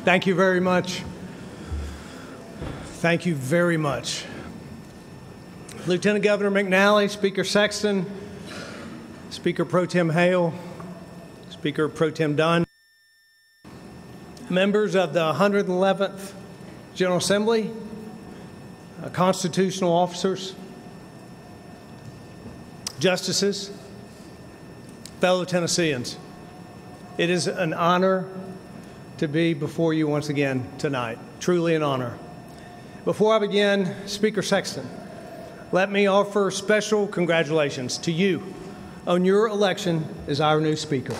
Thank you very much. Thank you very much. Lieutenant Governor McNally, Speaker Sexton, Speaker Pro Tem Hale, Speaker Pro Tem Dunn, members of the 111th General Assembly, constitutional officers, justices, fellow Tennesseans. It is an honor to be before you once again tonight. Truly an honor. Before I begin, Speaker Sexton, let me offer special congratulations to you on your election as our new Speaker.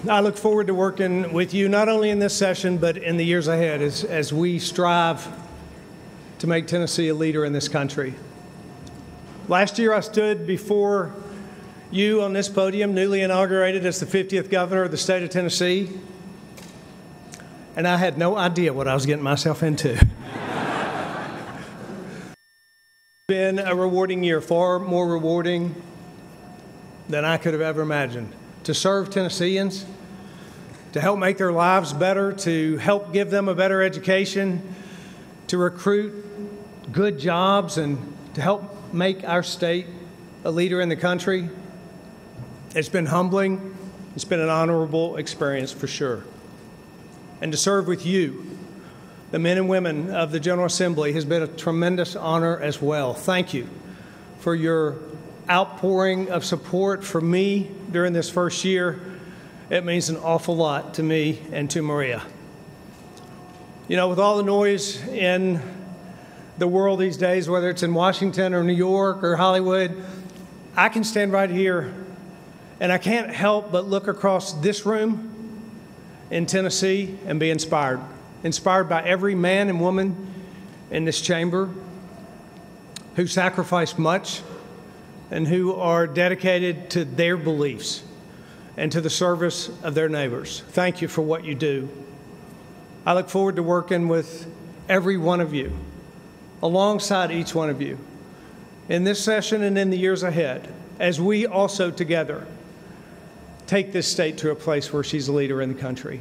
I look forward to working with you, not only in this session, but in the years ahead as we strive to make Tennessee a leader in this country. Last year, I stood before you on this podium, newly inaugurated as the 50th governor of the state of Tennessee, and I had no idea what I was getting myself into. It's been a rewarding year, far more rewarding than I could have ever imagined. To serve Tennesseans, to help make their lives better, to help give them a better education, to recruit good jobs, and to help make our state a leader in the country. It's been humbling. It's been an honorable experience for sure. And to serve with you, the men and women of the General Assembly, has been a tremendous honor as well. Thank you for your outpouring of support for me during this first year. It means an awful lot to me and to Maria. You know, with all the noise in the world these days, whether it's in Washington or New York or Hollywood, I can stand right here and I can't help but look across this room in Tennessee and be inspired. Inspired by every man and woman in this chamber who sacrificed much and who are dedicated to their beliefs and to the service of their neighbors. Thank you for what you do. I look forward to working with every one of you, alongside each one of you, in this session and in the years ahead, as we also together take this state to a place where she's a leader in the country.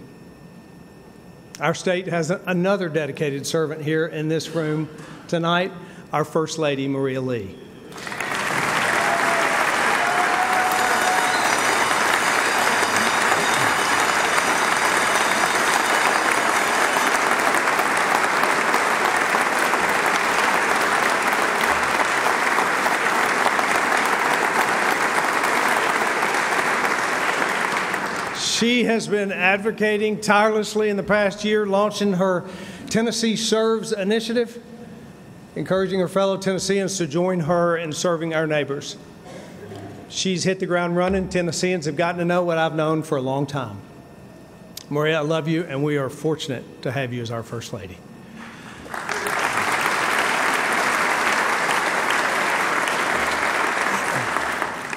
Our state has another dedicated servant here in this room tonight, our First Lady, Maria Lee. She has been advocating tirelessly in the past year, launching her Tennessee Serves initiative, encouraging her fellow Tennesseans to join her in serving our neighbors. She's hit the ground running. Tennesseans have gotten to know what I've known for a long time. Maria, I love you, and we are fortunate to have you as our First Lady.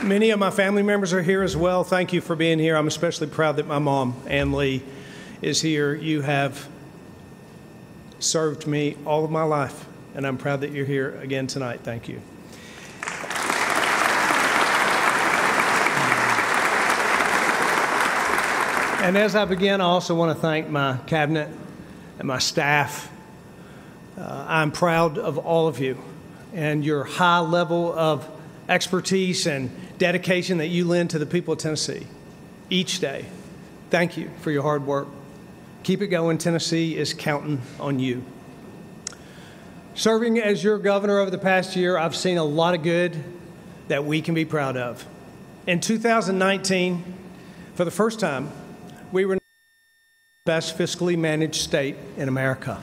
Many of my family members are here as well. Thank you for being here. I'm especially proud that my mom, Ann Lee, is here. You have served me all of my life, and I'm proud that you're here again tonight. Thank you. And as I begin, I also want to thank my cabinet and my staff. I'm proud of all of you and your high level of expertise and dedication that you lend to the people of Tennessee each day. Thank you for your hard work. Keep it going. Tennessee is counting on you. Serving as your governor over the past year, I've seen a lot of good that we can be proud of. In 2019, for the first time, we were the best fiscally managed state in America.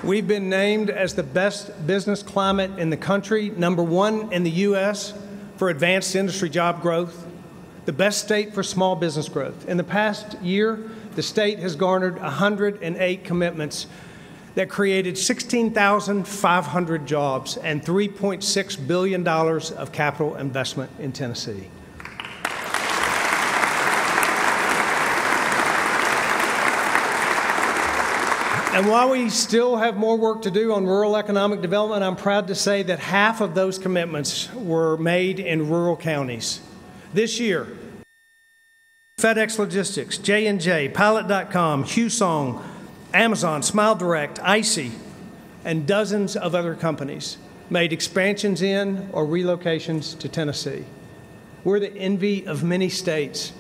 We've been named as the best business climate in the country, #1 in the U.S. for advanced industry job growth, the best state for small business growth. In the past year, the state has garnered 108 commitments that created 16,500 jobs and $3.6 billion of capital investment in Tennessee. And while we still have more work to do on rural economic development, I'm proud to say that half of those commitments were made in rural counties. This year, FedEx Logistics, J&J, Pilot.com, Husong, Amazon, Smile Direct, Icy, and dozens of other companies made expansions in or relocations to Tennessee. We're the envy of many states.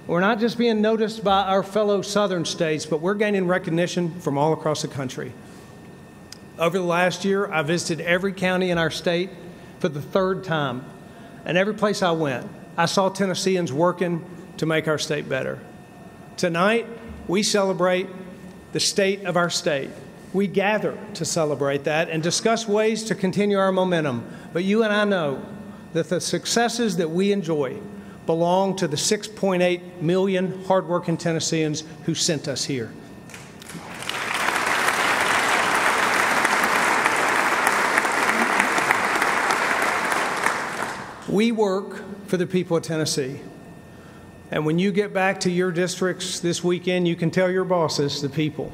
We're not just being noticed by our fellow southern states, but we're gaining recognition from all across the country. Over the last year, I visited every county in our state for the third time, and every place I went, I saw Tennesseans working to make our state better. Tonight, we celebrate the state of our state. We gather to celebrate that and discuss ways to continue our momentum. But you and I know that the successes that we enjoy belong to the 6.8 million hardworking Tennesseans who sent us here. We work for the people of Tennessee. And when you get back to your districts this weekend, you can tell your bosses, the people,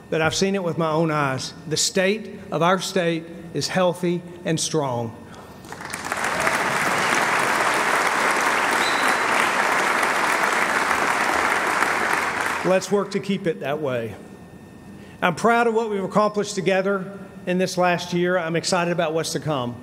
that I've seen it with my own eyes. The state of our state is healthy and strong. Let's work to keep it that way. I'm proud of what we've accomplished together in this last year. I'm excited about what's to come.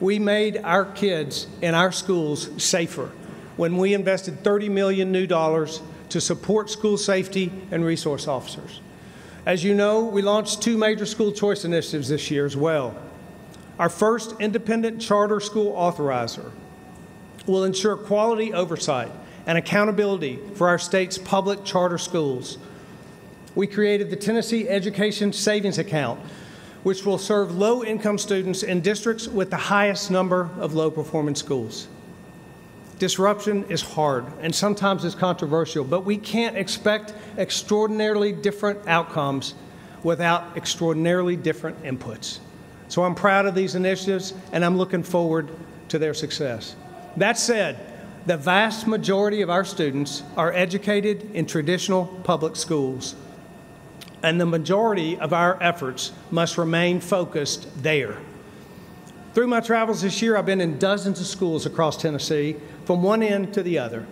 We made our kids in our schools safer when we invested $30 million new dollars to support school safety and resource officers. As you know, we launched 2 major school choice initiatives this year as well. Our first independent charter school authorizer will ensure quality oversight and accountability for our state's public charter schools. We created the Tennessee Education Savings Account, which will serve low-income students in districts with the highest number of low-performing schools. Disruption is hard, and sometimes it's controversial, but we can't expect extraordinarily different outcomes without extraordinarily different inputs. So I'm proud of these initiatives, and I'm looking forward to their success. That said, the vast majority of our students are educated in traditional public schools, and the majority of our efforts must remain focused there. Through my travels this year, I've been in dozens of schools across Tennessee, from one end to the other.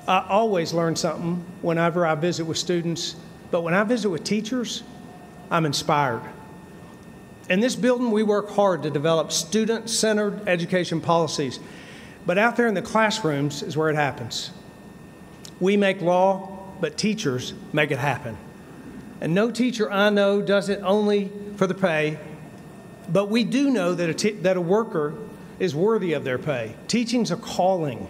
I always learn something whenever I visit with students, but when I visit with teachers, I'm inspired. In this building, we work hard to develop student-centered education policies, but out there in the classrooms is where it happens. We make law, but teachers make it happen. And no teacher I know does it only for the pay, but we do know that a worker is worthy of their pay. Teaching's a calling.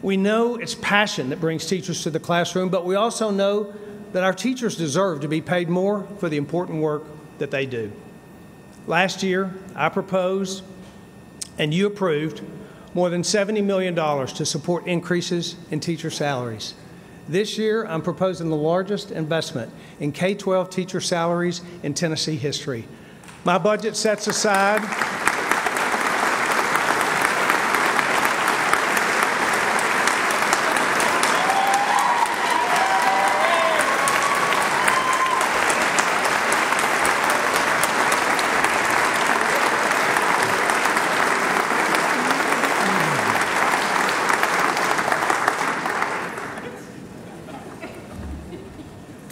We know it's passion that brings teachers to the classroom, but we also know that our teachers deserve to be paid more for the important work that they do. Last year, I proposed, and you approved, more than $70 million to support increases in teacher salaries. This year, I'm proposing the largest investment in K-12 teacher salaries in Tennessee history. My budget sets aside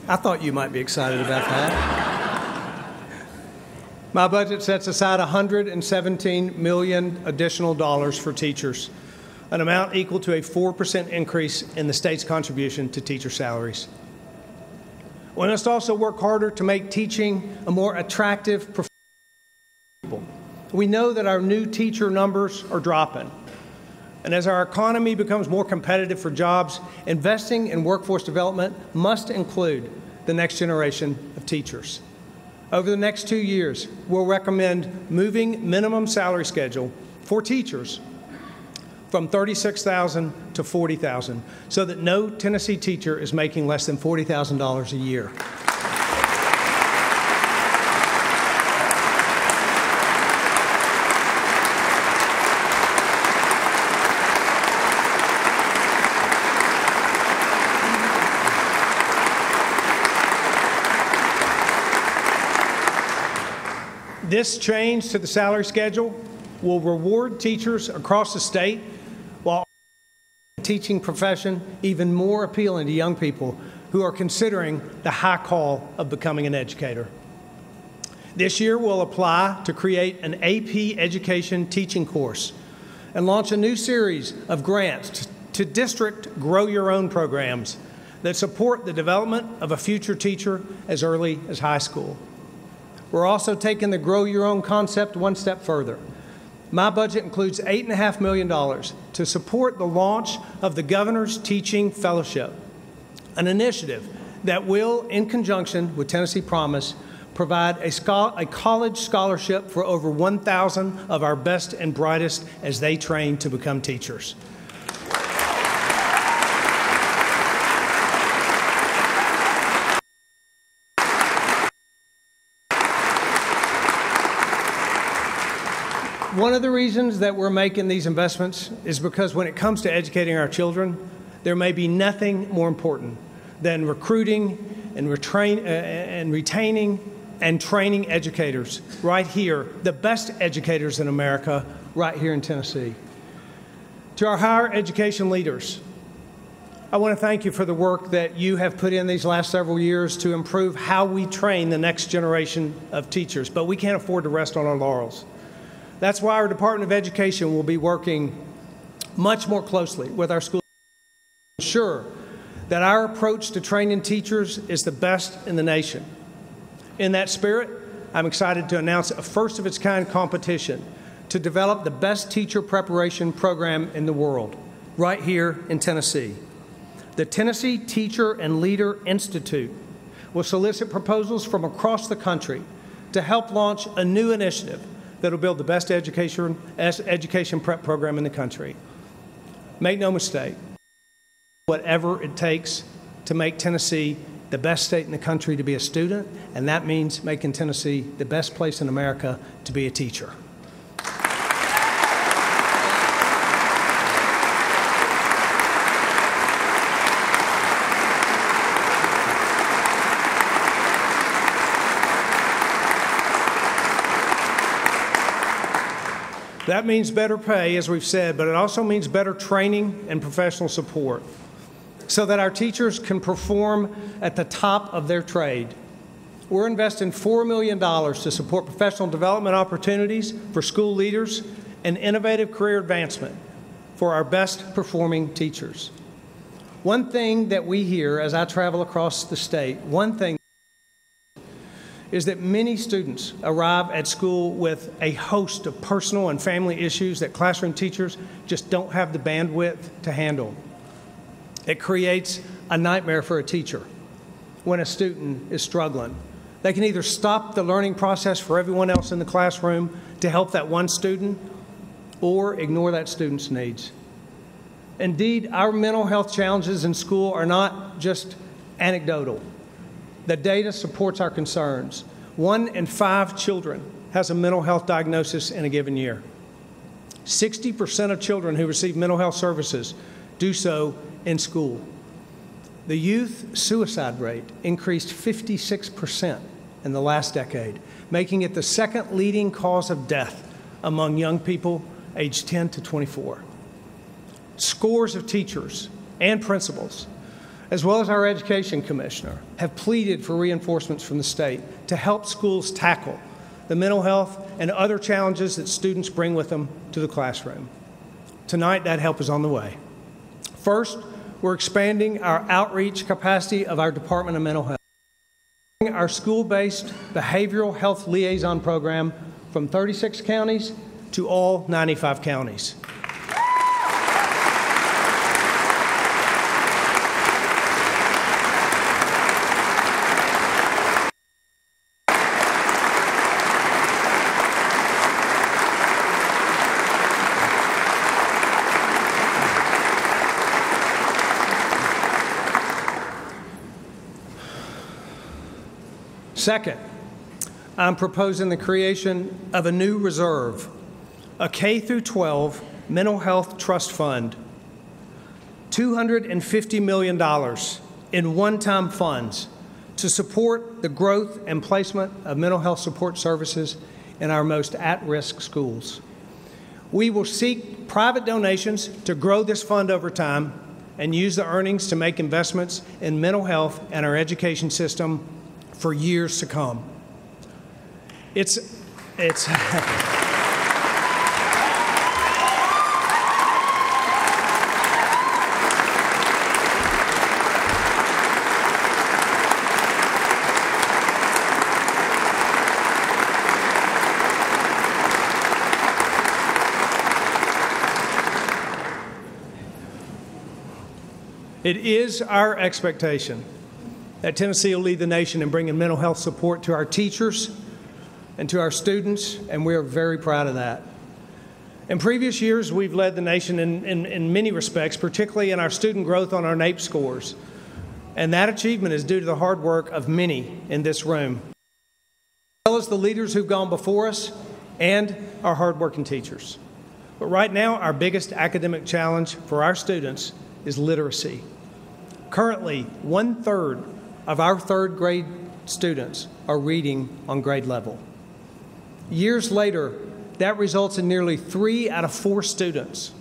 I thought you might be excited about that. My budget sets aside $117 million additional dollars for teachers, an amount equal to a 4% increase in the state's contribution to teacher salaries. We must also work harder to make teaching a more attractive profession. We know that our new teacher numbers are dropping. And as our economy becomes more competitive for jobs, investing in workforce development must include the next generation of teachers. Over the next 2 years, we'll recommend moving minimum salary schedule for teachers from $36,000 to $40,000, so that no Tennessee teacher is making less than $40,000 a year. This change to the salary schedule will reward teachers across the state while making the teaching profession even more appealing to young people who are considering the high call of becoming an educator. This year, we'll apply to create an AP Education teaching course and launch a new series of grants to district Grow Your Own programs that support the development of a future teacher as early as high school. We're also taking the Grow Your Own concept one step further. My budget includes $8.5 million to support the launch of the Governor's Teaching Fellowship, an initiative that will, in conjunction with Tennessee Promise, provide a college scholarship for over 1,000 of our best and brightest as they train to become teachers. One of the reasons that we're making these investments is because when it comes to educating our children, there may be nothing more important than recruiting and retaining and training educators right here, the best educators in America, right here in Tennessee. To our higher education leaders, I want to thank you for the work that you have put in these last several years to improve how we train the next generation of teachers, but we can't afford to rest on our laurels. That's why our Department of Education will be working much more closely with our schools to ensure that our approach to training teachers is the best in the nation. In that spirit, I'm excited to announce a first-of-its-kind competition to develop the best teacher preparation program in the world, right here in Tennessee. The Tennessee Teacher and Leader Institute will solicit proposals from across the country to help launch a new initiative that will build the best education prep program in the country. Make no mistake, whatever it takes to make Tennessee the best state in the country to be a student, and that means making Tennessee the best place in America to be a teacher. That means better pay, as we've said, but it also means better training and professional support so that our teachers can perform at the top of their trade. We're investing $4 million to support professional development opportunities for school leaders and innovative career advancement for our best performing teachers. One thing that we hear as I travel across the state, is that many students arrive at school with a host of personal and family issues that classroom teachers just don't have the bandwidth to handle. It creates a nightmare for a teacher when a student is struggling. They can either stop the learning process for everyone else in the classroom to help that one student, or ignore that student's needs. Indeed, our mental health challenges in school are not just anecdotal. The data supports our concerns. 1 in 5 children has a mental health diagnosis in a given year. 60% of children who receive mental health services do so in school. The youth suicide rate increased 56% in the last decade, making it the second leading cause of death among young people aged 10 to 24. Scores of teachers and principals, as well as our education commissioner, have pleaded for reinforcements from the state to help schools tackle the mental health and other challenges that students bring with them to the classroom. Tonight, that help is on the way. First, we're expanding our outreach capacity of our Department of Mental Health. Our school-based behavioral health liaison program from 36 counties to all 95 counties. Second, I'm proposing the creation of a new reserve, a K through 12 mental health trust fund, $250 million in one-time funds to support the growth and placement of mental health support services in our most at-risk schools. We will seek private donations to grow this fund over time and use the earnings to make investments in mental health and our education system for years to come. It's It is our expectation that Tennessee will lead the nation in bringing mental health support to our teachers and to our students, and we are very proud of that. In previous years, we've led the nation in many respects, particularly in our student growth on our NAEP scores, and that achievement is due to the hard work of many in this room, as well as the leaders who've gone before us and our hardworking teachers. But right now, our biggest academic challenge for our students is literacy. Currently, 1/3 of our third grade students are reading on grade level. Years later, that results in nearly 3 out of 4 students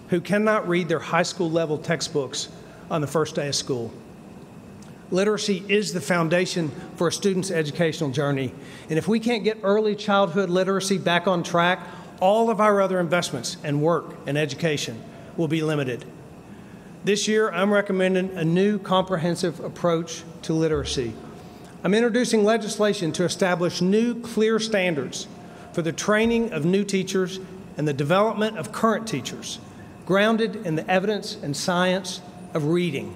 who cannot read their high school level textbooks on the first day of school. Literacy is the foundation for a student's educational journey, and if we can't get early childhood literacy back on track, all of our other investments and work and education will be limited. This year, I'm recommending a new comprehensive approach to literacy. I'm introducing legislation to establish new, clear standards for the training of new teachers and the development of current teachers, grounded in the evidence and science of reading,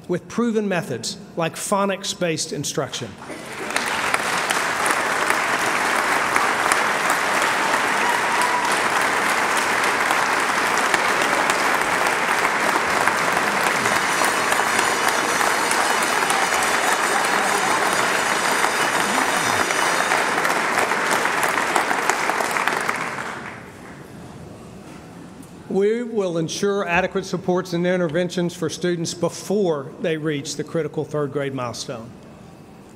with proven methods like phonics-based instruction. We will ensure adequate supports and interventions for students before they reach the critical third grade milestone.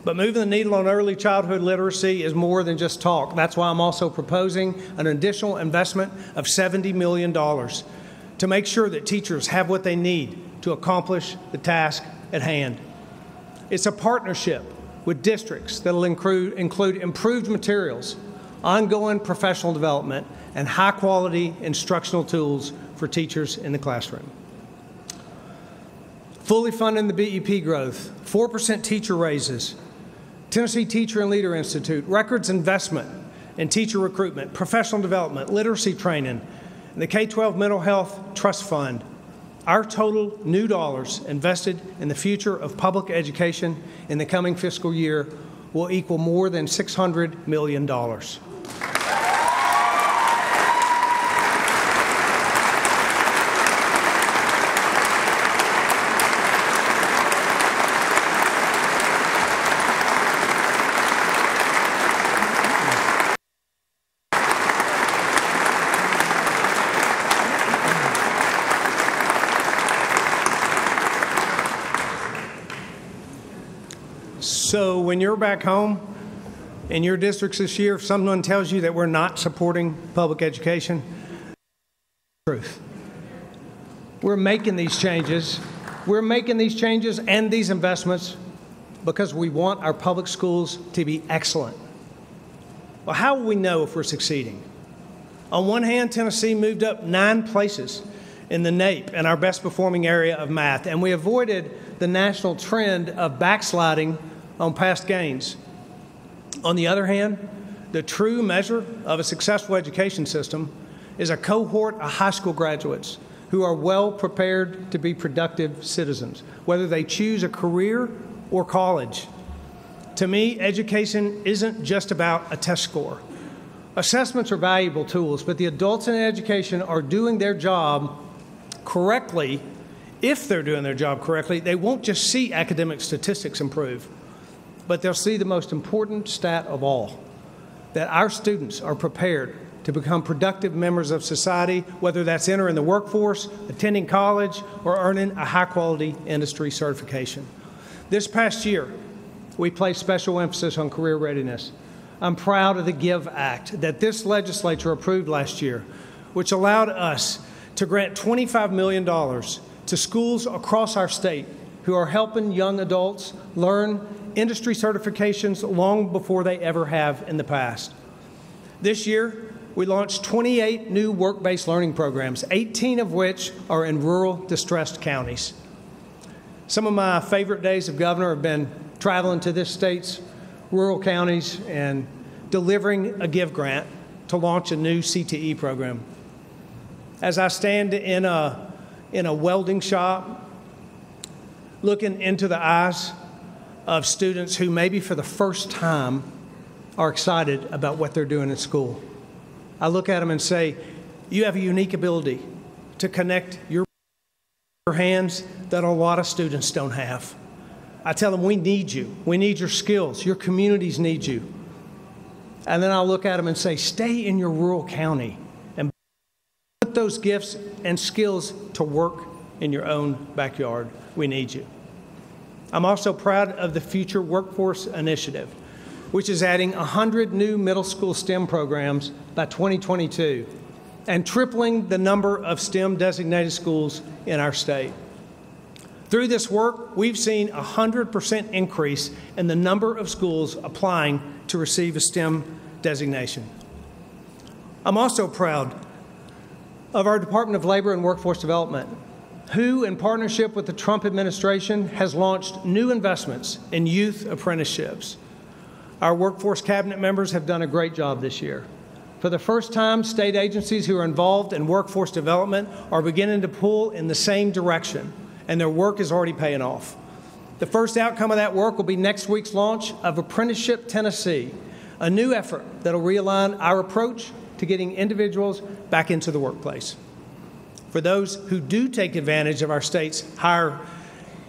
But moving the needle on early childhood literacy is more than just talk. That's why I'm also proposing an additional investment of $70 million to make sure that teachers have what they need to accomplish the task at hand. It's a partnership with districts that will include improved materials, ongoing professional development, and high-quality instructional tools for teachers in the classroom. Fully funding the BEP growth, 4% teacher raises, Tennessee Teacher and Leader Institute, records investment in teacher recruitment, professional development, literacy training, and the K-12 Mental Health Trust Fund. Our total new dollars invested in the future of public education in the coming fiscal year will equal more than $600 million. So when you're back home in your districts this year, if someone tells you that we're not supporting public education, truth. We're making these changes. We're making these changes and these investments because we want our public schools to be excellent. Well, how will we know if we're succeeding? On one hand, Tennessee moved up 9 places in the NAEP in our best performing area of math, and we avoided the national trend of backsliding on past gains. On the other hand, the true measure of a successful education system is a cohort of high school graduates who are well prepared to be productive citizens, whether they choose a career or college. To me, education isn't just about a test score. Assessments are valuable tools, but the adults in education are doing their job correctly. If they're doing their job correctly, they won't just see academic statistics improve. but they'll see the most important stat of all, that our students are prepared to become productive members of society, whether that's entering the workforce, attending college, or earning a high-quality industry certification. This past year, we placed special emphasis on career readiness. I'm proud of the GIVE Act that this legislature approved last year, which allowed us to grant $25 million to schools across our state who are helping young adults learn industry certifications long before they ever have in the past. This year, we launched 28 new work-based learning programs, 18 of which are in rural, distressed counties. Some of my favorite days of governor have been traveling to this state's rural counties and delivering a GIVE grant to launch a new CTE program. As I stand in a welding shop, looking into the eyes of students who maybe for the first time are excited about what they're doing at school, I look at them and say, you have a unique ability to connect your hands that a lot of students don't have. I tell them, we need you. We need your skills. Your communities need you. And then I'll look at them and say, stay in your rural county and put those gifts and skills to work in your own backyard. We need you. I'm also proud of the Future Workforce Initiative, which is adding 100 new middle school STEM programs by 2022 and tripling the number of STEM designated schools in our state. Through this work, we've seen a 100% increase in the number of schools applying to receive a STEM designation. I'm also proud of our Department of Labor and Workforce Development, who, in partnership with the Trump administration, has launched new investments in youth apprenticeships. Our workforce cabinet members have done a great job this year. For the first time, state agencies who are involved in workforce development are beginning to pull in the same direction, and their work is already paying off. The first outcome of that work will be next week's launch of Apprenticeship Tennessee, a new effort that will realign our approach to getting individuals back into the workplace. For those who do take advantage of our state's higher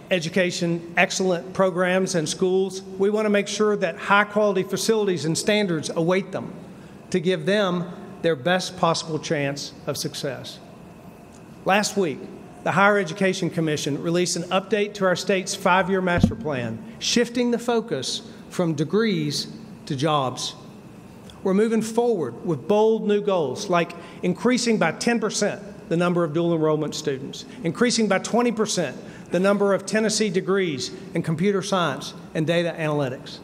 education excellent programs and schools, we want to make sure that high-quality facilities and standards await them to give them their best possible chance of success. Last week, the Higher Education Commission released an update to our state's 5-year master plan, shifting the focus from degrees to jobs. We're moving forward with bold new goals, like increasing by 10% the number of dual enrollment students, increasing by 20% the number of Tennessee degrees in computer science and data analytics.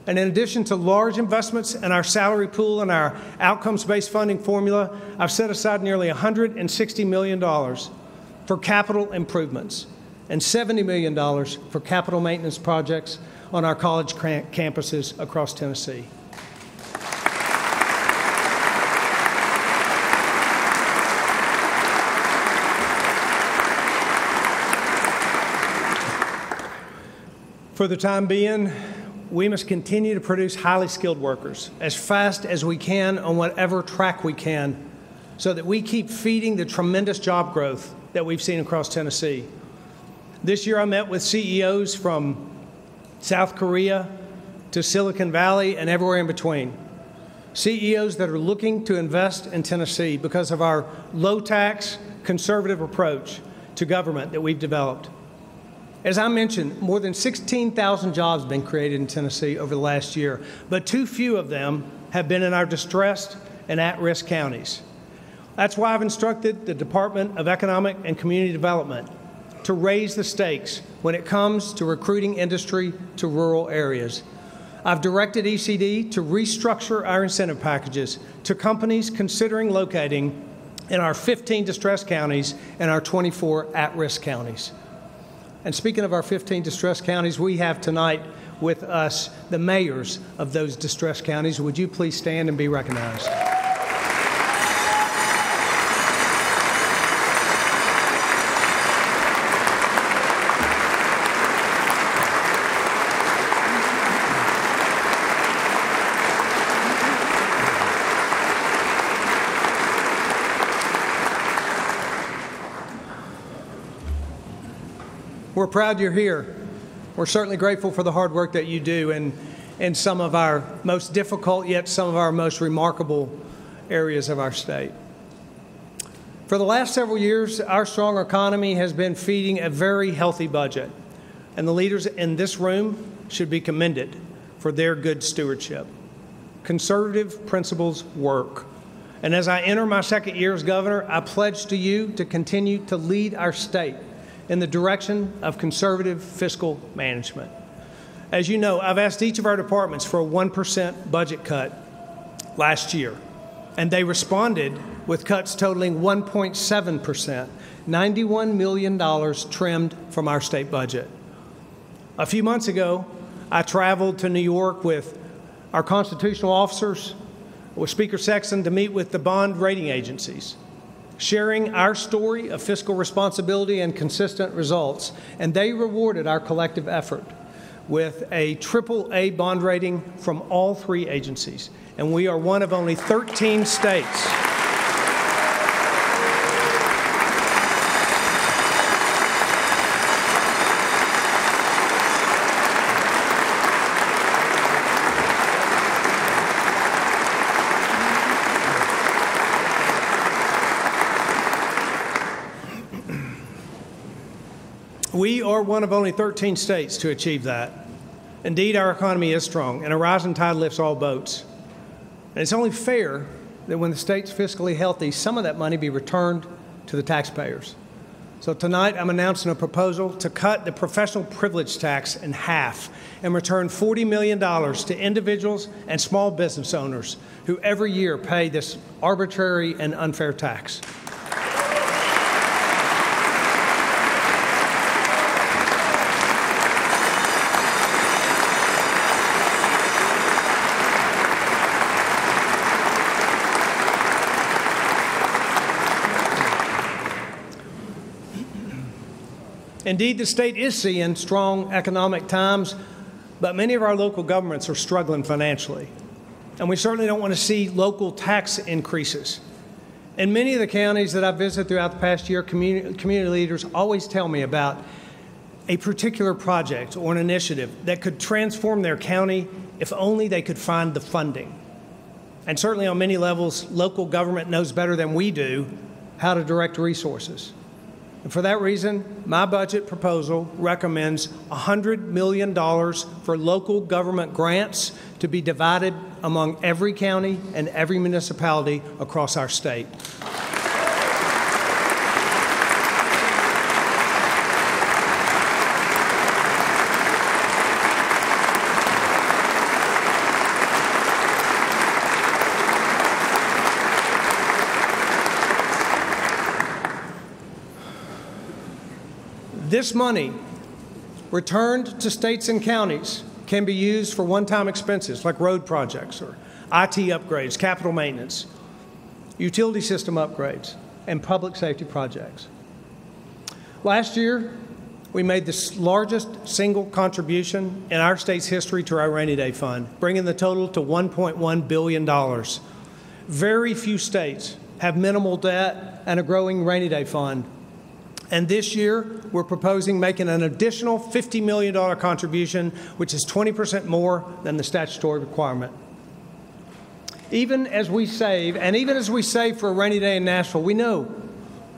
And in addition to large investments in our salary pool and our outcomes-based funding formula, I've set aside nearly $160 million for capital improvements and $70 million for capital maintenance projects on our college campuses across Tennessee. For the time being, we must continue to produce highly skilled workers as fast as we can on whatever track we can so that we keep feeding the tremendous job growth that we've seen across Tennessee. This year I met with CEOs from South Korea to Silicon Valley and everywhere in between. CEOs that are looking to invest in Tennessee because of our low-tax, conservative approach to government that we've developed. As I mentioned, more than 16,000 jobs have been created in Tennessee over the last year, but too few of them have been in our distressed and at-risk counties. That's why I've instructed the Department of Economic and Community Development to raise the stakes when it comes to recruiting industry to rural areas. I've directed ECD to restructure our incentive packages to companies considering locating in our 15 distressed counties and our 24 at-risk counties. And speaking of our 15 distressed counties, we have tonight with us the mayors of those distressed counties. Would you please stand and be recognized? We're proud you're here. We're certainly grateful for the hard work that you do in some of our most difficult, yet some of our most remarkable areas of our state. For the last several years, our strong economy has been feeding a very healthy budget, and the leaders in this room should be commended for their good stewardship. Conservative principles work. And as I enter my second year as governor, I pledge to you to continue to lead our state in the direction of conservative fiscal management. As you know, I've asked each of our departments for a 1% budget cut last year, and they responded with cuts totaling 1.7%, $91 million trimmed from our state budget. A few months ago, I traveled to New York with our constitutional officers, with Speaker Sexton, to meet with the bond rating agencies, sharing our story of fiscal responsibility and consistent results, and they rewarded our collective effort with a AAA bond rating from all three agencies, and we are one of only 13 states. We are one of only 13 states to achieve that. Indeed, our economy is strong, and a rising tide lifts all boats. And it's only fair that when the state's fiscally healthy, some of that money be returned to the taxpayers. So tonight, I'm announcing a proposal to cut the professional privilege tax in half and return $40 million to individuals and small business owners who every year pay this arbitrary and unfair tax. Indeed, the state is seeing strong economic times, but many of our local governments are struggling financially. And we certainly don't want to see local tax increases. In many of the counties that I've visited throughout the past year, community leaders always tell me about a particular project or an initiative that could transform their county if only they could find the funding. And certainly on many levels, local government knows better than we do how to direct resources. And for that reason, my budget proposal recommends $100 million for local government grants to be divided among every county and every municipality across our state. This money, returned to states and counties, can be used for one-time expenses like road projects or IT upgrades, capital maintenance, utility system upgrades, and public safety projects. Last year, we made the largest single contribution in our state's history to our rainy day fund, bringing the total to $1.1 billion. Very few states have minimal debt and a growing rainy day fund. And this year, we're proposing making an additional $50 million contribution, which is 20% more than the statutory requirement. Even as we save, and even as we save for a rainy day in Nashville, we know,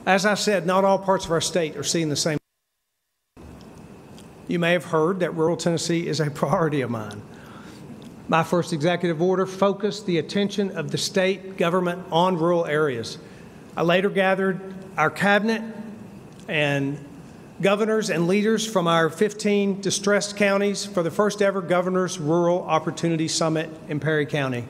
as I said, not all parts of our state are seeing the same. You may have heard that rural Tennessee is a priority of mine. My first executive order focused the attention of the state government on rural areas. I later gathered our cabinet and governors and leaders from our 15 distressed counties for the first ever Governor's Rural Opportunity Summit in Perry County.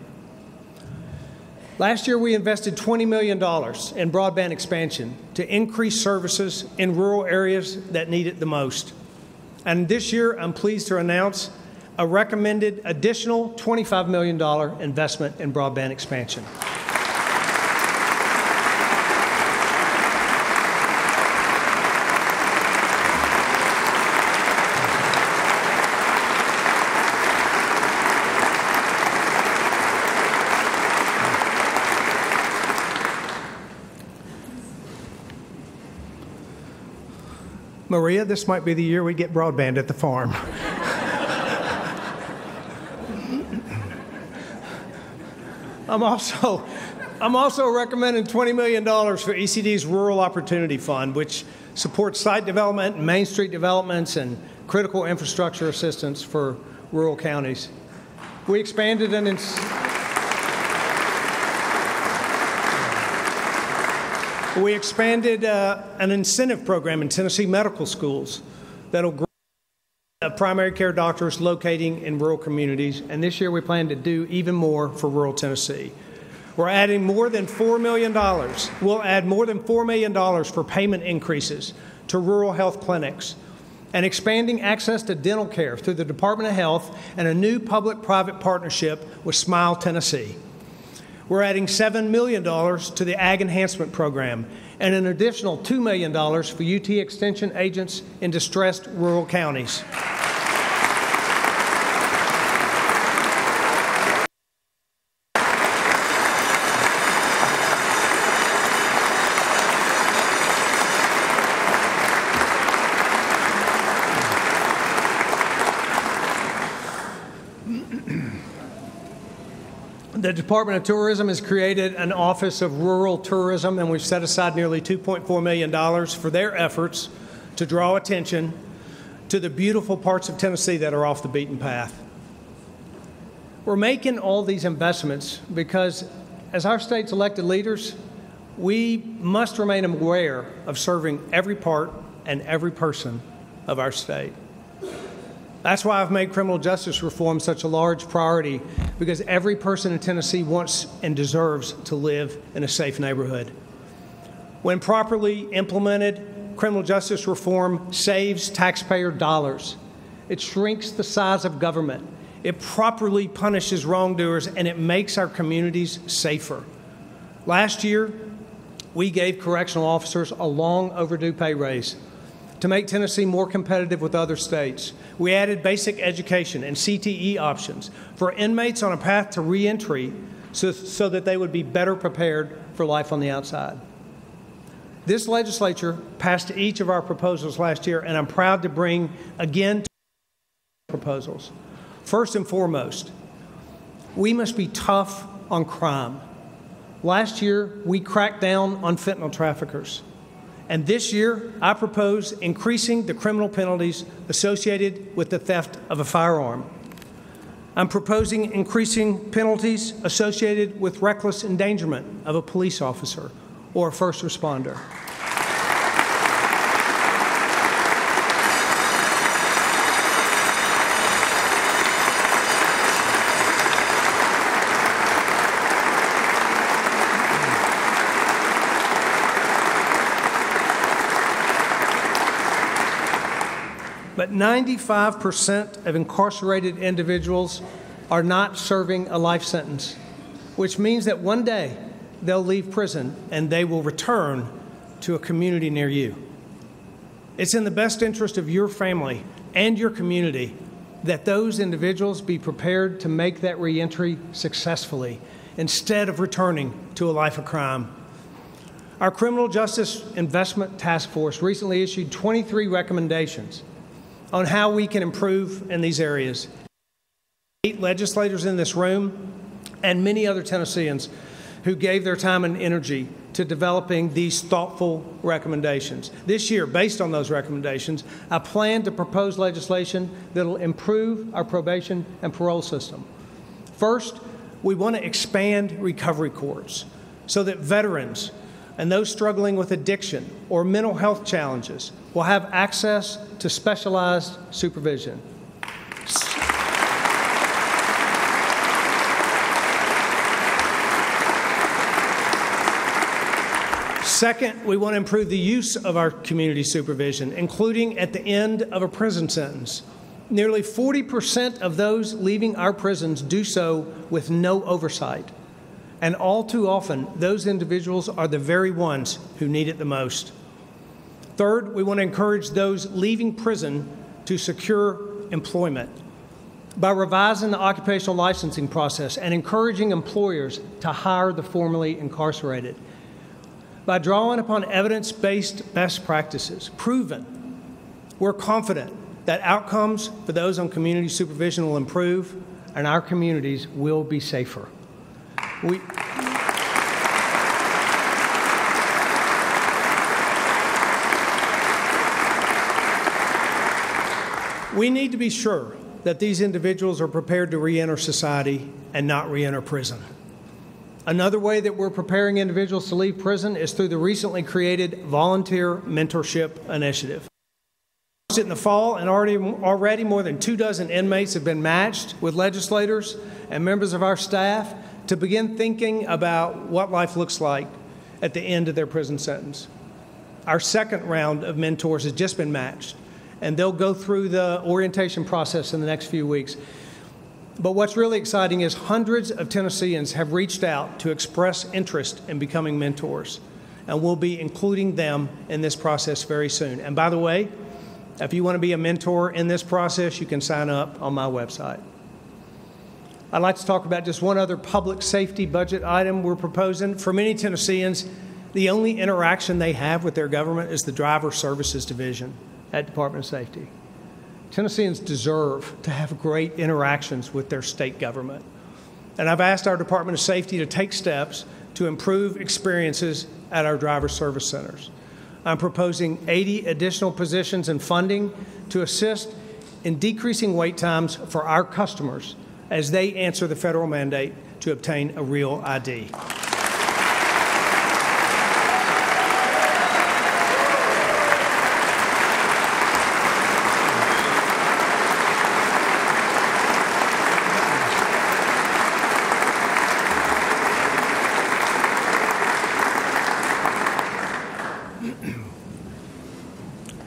Last year, we invested $20 million in broadband expansion to increase services in rural areas that need it the most. And this year, I'm pleased to announce a recommended additional $25 million investment in broadband expansion. Maria, this might be the year we get broadband at the farm. I'm also recommending $20 million for ECD's Rural Opportunity Fund, which supports site development, Main Street developments, and critical infrastructure assistance for rural counties. We expanded an incentive program in Tennessee medical schools that'll grow primary care doctors locating in rural communities, and this year we plan to do even more for rural Tennessee. We're adding more than $4 million. We'll add more than $4 million for payment increases to rural health clinics and expanding access to dental care through the Department of Health and a new public-private partnership with Smile Tennessee. We're adding $7 million to the Ag Enhancement Program and an additional $2 million for UT Extension agents in distressed rural counties. The Department of Tourism has created an Office of Rural Tourism, and we've set aside nearly $2.4 million for their efforts to draw attention to the beautiful parts of Tennessee that are off the beaten path. We're making all these investments because, as our state's elected leaders, we must remain aware of serving every part and every person of our state. That's why I've made criminal justice reform such a large priority, because every person in Tennessee wants and deserves to live in a safe neighborhood. When properly implemented, criminal justice reform saves taxpayer dollars. It shrinks the size of government. It properly punishes wrongdoers, and it makes our communities safer. Last year, we gave correctional officers a long overdue pay raise to make Tennessee more competitive with other states. We added basic education and CTE options for inmates on a path to reentry so that they would be better prepared for life on the outside. This legislature passed each of our proposals last year, and I'm proud to bring again proposals. First and foremost, we must be tough on crime. Last year, we cracked down on fentanyl traffickers. And this year, I propose increasing the criminal penalties associated with the theft of a firearm. I'm proposing increasing penalties associated with reckless endangerment of a police officer or a first responder. But 95% of incarcerated individuals are not serving a life sentence, which means that one day they'll leave prison and they will return to a community near you. It's in the best interest of your family and your community that those individuals be prepared to make that reentry successfully instead of returning to a life of crime. Our Criminal Justice Investment Task Force recently issued 23 recommendations on how we can improve in these areas. 8 legislators in this room and many other Tennesseans who gave their time and energy to developing these thoughtful recommendations. This year, based on those recommendations, I plan to propose legislation that will improve our probation and parole system. First, we want to expand recovery courts so that veterans and those struggling with addiction or mental health challenges will have access to specialized supervision. Second, we want to improve the use of our community supervision, including at the end of a prison sentence. Nearly 40% of those leaving our prisons do so with no oversight. And all too often, those individuals are the very ones who need it the most. Third, we want to encourage those leaving prison to secure employment by revising the occupational licensing process and encouraging employers to hire the formerly incarcerated. By drawing upon evidence-based best practices, proven We're confident that outcomes for those on community supervision will improve and our communities will be safer. We need to be sure that these individuals are prepared to reenter society and not reenter prison. Another way that we're preparing individuals to leave prison is through the recently created Volunteer Mentorship Initiative. In the fall, and already more than 24 inmates have been matched with legislators and members of our staff to begin thinking about what life looks like at the end of their prison sentence. Our second round of mentors has just been matched, and they'll go through the orientation process in the next few weeks. But what's really exciting is hundreds of Tennesseans have reached out to express interest in becoming mentors, and we'll be including them in this process very soon. And by the way, if you want to be a mentor in this process, you can sign up on my website. I'd like to talk about just one other public safety budget item we're proposing. For many Tennesseans, the only interaction they have with their government is the Driver Services Division at Department of Safety. Tennesseans deserve to have great interactions with their state government. And I've asked our Department of Safety to take steps to improve experiences at our driver service centers. I'm proposing 80 additional positions and funding to assist in decreasing wait times for our customers as they answer the federal mandate to obtain a real ID.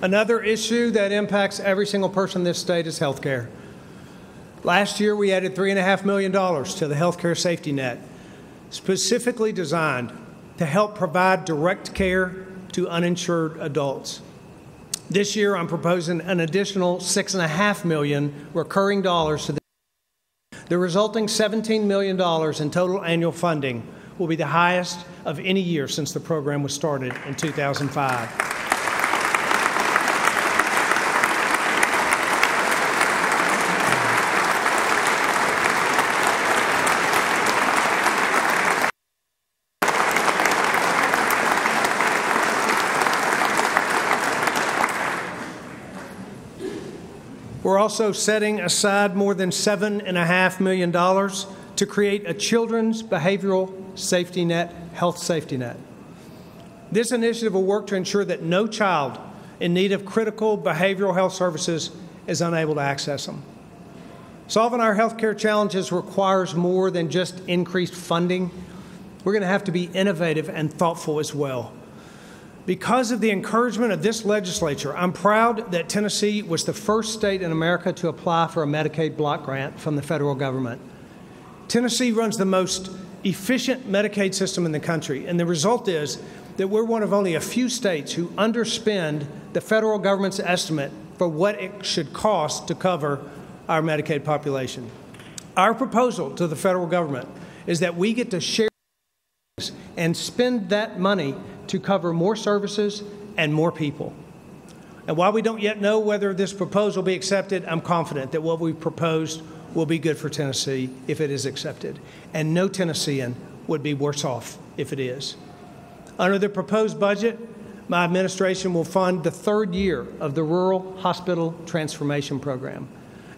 Another issue that impacts every single person in this state is health care. Last year, we added $3.5 million to the health care safety net, specifically designed to help provide direct care to uninsured adults. This year, I'm proposing an additional $6.5 million recurring dollars to the resulting $17 million in total annual funding will be the highest of any year since the program was started in 2005. We're also setting aside more than $7.5 million to create a children's behavioral safety net, health safety net. This initiative will work to ensure that no child in need of critical behavioral health services is unable to access them. Solving our health care challenges requires more than just increased funding. We're going to have to be innovative and thoughtful as well. Because of the encouragement of this legislature, I'm proud that Tennessee was the first state in America to apply for a Medicaid block grant from the federal government. Tennessee runs the most efficient Medicaid system in the country, and the result is that we're one of only a few states who underspend the federal government's estimate for what it should cost to cover our Medicaid population. Our proposal to the federal government is that we get to share and spend that money to cover more services and more people. And while we don't yet know whether this proposal will be accepted, I'm confident that what we've proposed will be good for Tennessee if it is accepted. And no Tennessean would be worse off if it is. Under the proposed budget, my administration will fund the third year of the Rural Hospital Transformation Program.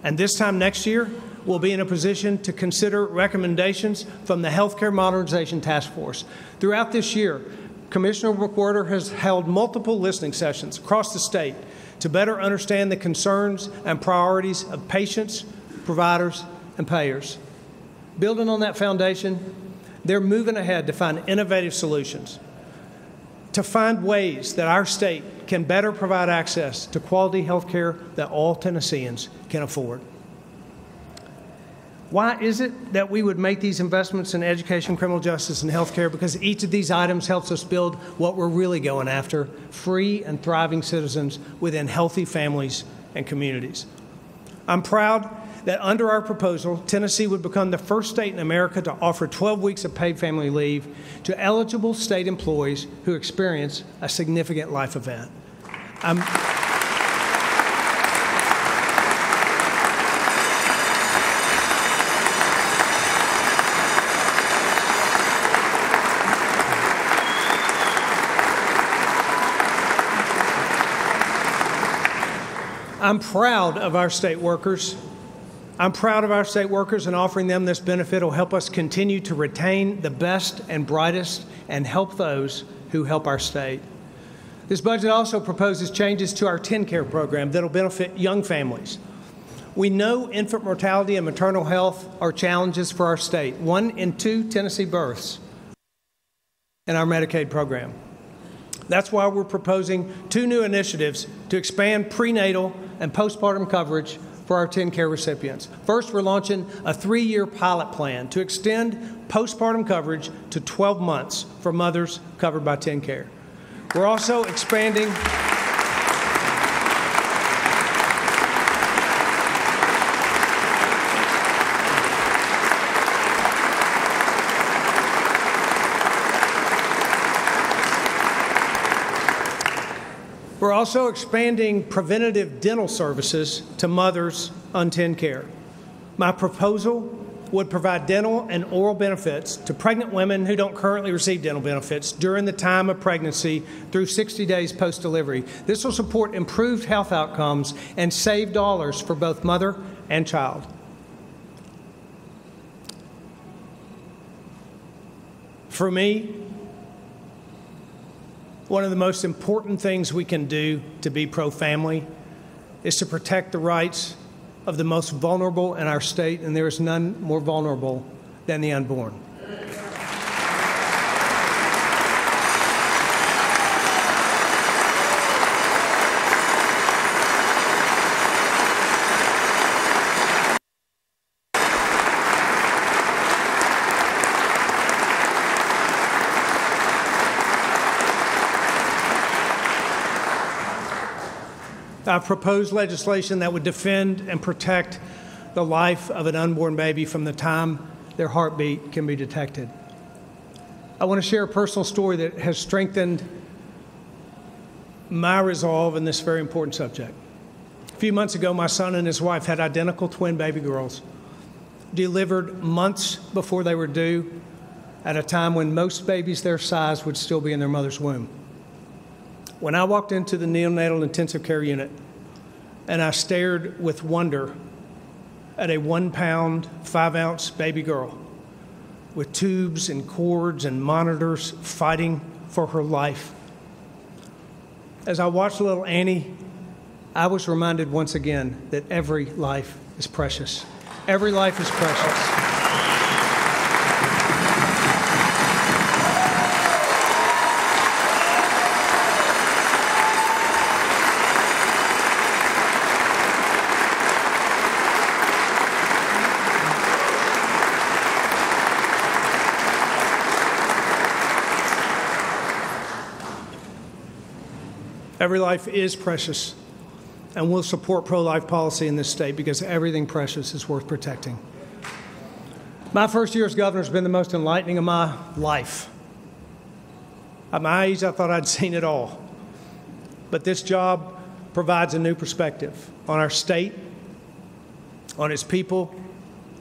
And this time next year, we'll be in a position to consider recommendations from the Healthcare Modernization Task Force. Throughout this year, Commissioner McWhorter has held multiple listening sessions across the state to better understand the concerns and priorities of patients, providers, and payers. Building on that foundation, they're moving ahead to find innovative solutions, to find ways that our state can better provide access to quality health care that all Tennesseans can afford. Why is it that we would make these investments in education, criminal justice, and health care? Because each of these items helps us build what we're really going after, free and thriving citizens within healthy families and communities. I'm proud that under our proposal, Tennessee would become the first state in America to offer 12 weeks of paid family leave to eligible state employees who experience a significant life event. I'm proud of our state workers. I'm proud of our state workers, and offering them this benefit will help us continue to retain the best and brightest and help those who help our state. This budget also proposes changes to our TennCare program that will benefit young families. We know infant mortality and maternal health are challenges for our state. 1 in 2 Tennessee births in our Medicaid program. That's why we're proposing 2 new initiatives to expand prenatal and postpartum coverage for our TennCare recipients. First, we're launching a 3-year pilot plan to extend postpartum coverage to 12 months for mothers covered by TennCare. We're also expanding preventative dental services to mothers on TennCare. My proposal would provide dental and oral benefits to pregnant women who don't currently receive dental benefits during the time of pregnancy through 60 days post-delivery. This will support improved health outcomes and save dollars for both mother and child. For me, one of the most important things we can do to be pro-family is to protect the rights of the most vulnerable in our state, and there is none more vulnerable than the unborn. I've proposed legislation that would defend and protect the life of an unborn baby from the time their heartbeat can be detected. I want to share a personal story that has strengthened my resolve in this very important subject. A few months ago, my son and his wife had identical twin baby girls, delivered months before they were due, at a time when most babies their size would still be in their mother's womb. When I walked into the neonatal intensive care unit and I stared with wonder at a 1-pound, 5-ounce baby girl with tubes and cords and monitors fighting for her life, as I watched little Annie, I was reminded once again that every life is precious. Every life is precious. Every life is precious, and we'll support pro-life policy in this state because everything precious is worth protecting. My first year as governor has been the most enlightening of my life. At my age, I thought I'd seen it all. But this job provides a new perspective on our state, on its people,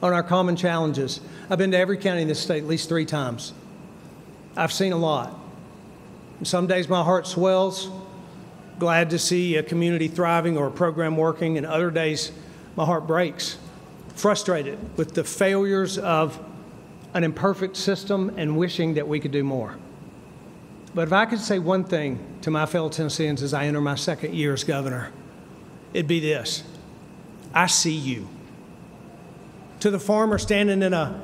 on our common challenges. I've been to every county in this state at least 3 times. I've seen a lot. And some days my heart swells, glad to see a community thriving or a program working, and other days my heart breaks, frustrated with the failures of an imperfect system and wishing that we could do more. But if I could say one thing to my fellow Tennesseans as I enter my 2nd year as governor, it'd be this: I see you. To the farmer standing in a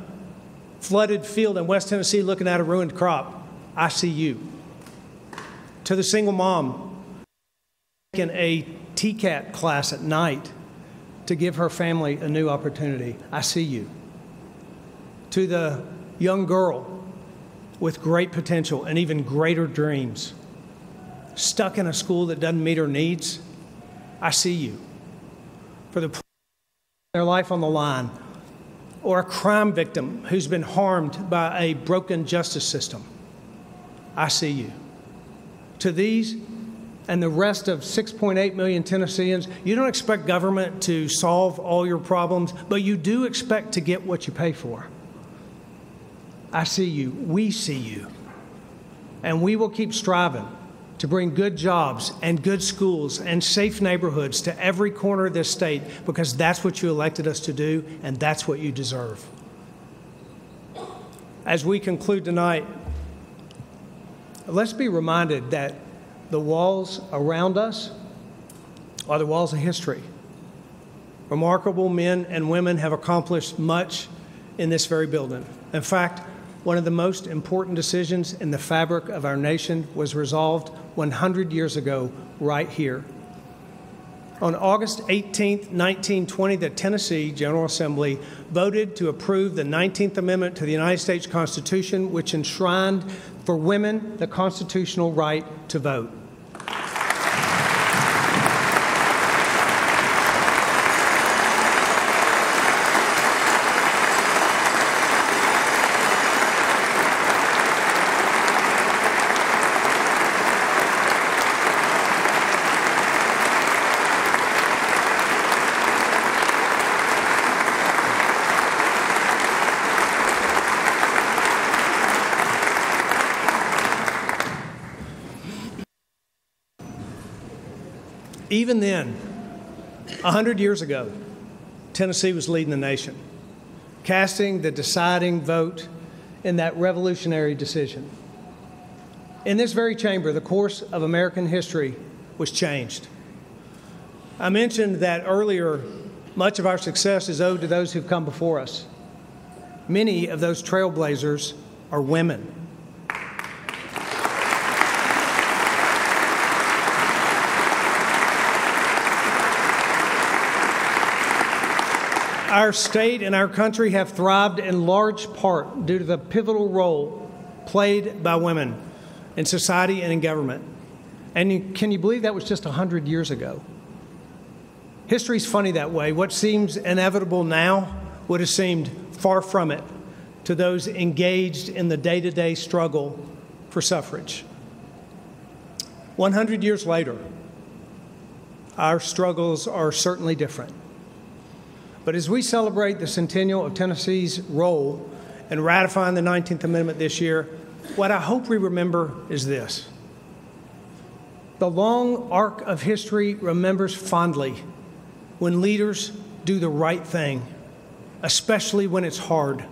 flooded field in West Tennessee looking at a ruined crop, I see you. To the single mom in a TCAT class at night to give her family a new opportunity, I see you. To the young girl with great potential and even greater dreams, stuck in a school that doesn't meet her needs, I see you. For the their life on the line, or a crime victim who's been harmed by a broken justice system, I see you. To these and the rest of 6.8 million Tennesseans, you don't expect government to solve all your problems, but you do expect to get what you pay for. I see you. We see you. And we will keep striving to bring good jobs and good schools and safe neighborhoods to every corner of this state, because that's what you elected us to do, and that's what you deserve. As we conclude tonight, let's be reminded that the walls around us are the walls of history. Remarkable men and women have accomplished much in this very building. In fact, one of the most important decisions in the fabric of our nation was resolved 100 years ago right here. On August 18, 1920, the Tennessee General Assembly voted to approve the 19th Amendment to the United States Constitution, which enshrined for women the constitutional right to vote. Even then, 100 years ago, Tennessee was leading the nation, casting the deciding vote in that revolutionary decision. In this very chamber, the course of American history was changed. I mentioned that earlier, much of our success is owed to those who've come before us. Many of those trailblazers are women. Our state and our country have thrived in large part due to the pivotal role played by women in society and in government. And can you believe that was just 100 years ago? History's funny that way. What seems inevitable now would have seemed far from it to those engaged in the day-to-day struggle for suffrage. 100 years later, our struggles are certainly different. But as we celebrate the centennial of Tennessee's role in ratifying the 19th Amendment this year, what I hope we remember is this. The long arc of history remembers fondly when leaders do the right thing, especially when it's hard,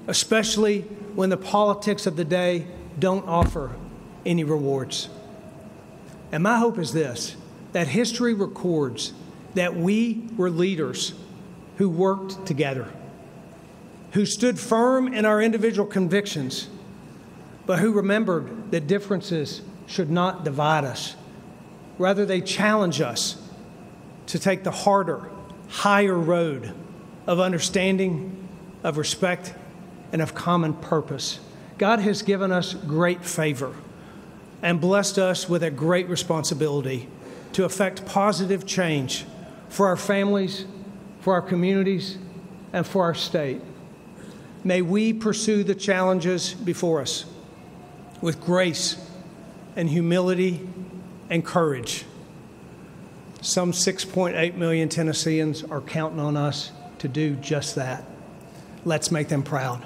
especially when the politics of the day don't offer any rewards. And my hope is this, that history records that we were leaders who worked together, who stood firm in our individual convictions, but who remembered that differences should not divide us. Rather, they challenge us to take the harder, higher road of understanding, of respect, and of common purpose. God has given us great favor and blessed us with a great responsibility to effect positive change for our families, for our communities, and for our state. May we pursue the challenges before us with grace and humility and courage. Some 6.8 million Tennesseans are counting on us to do just that. Let's make them proud.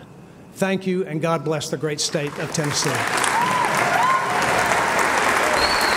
Thank you, and God bless the great state of Tennessee.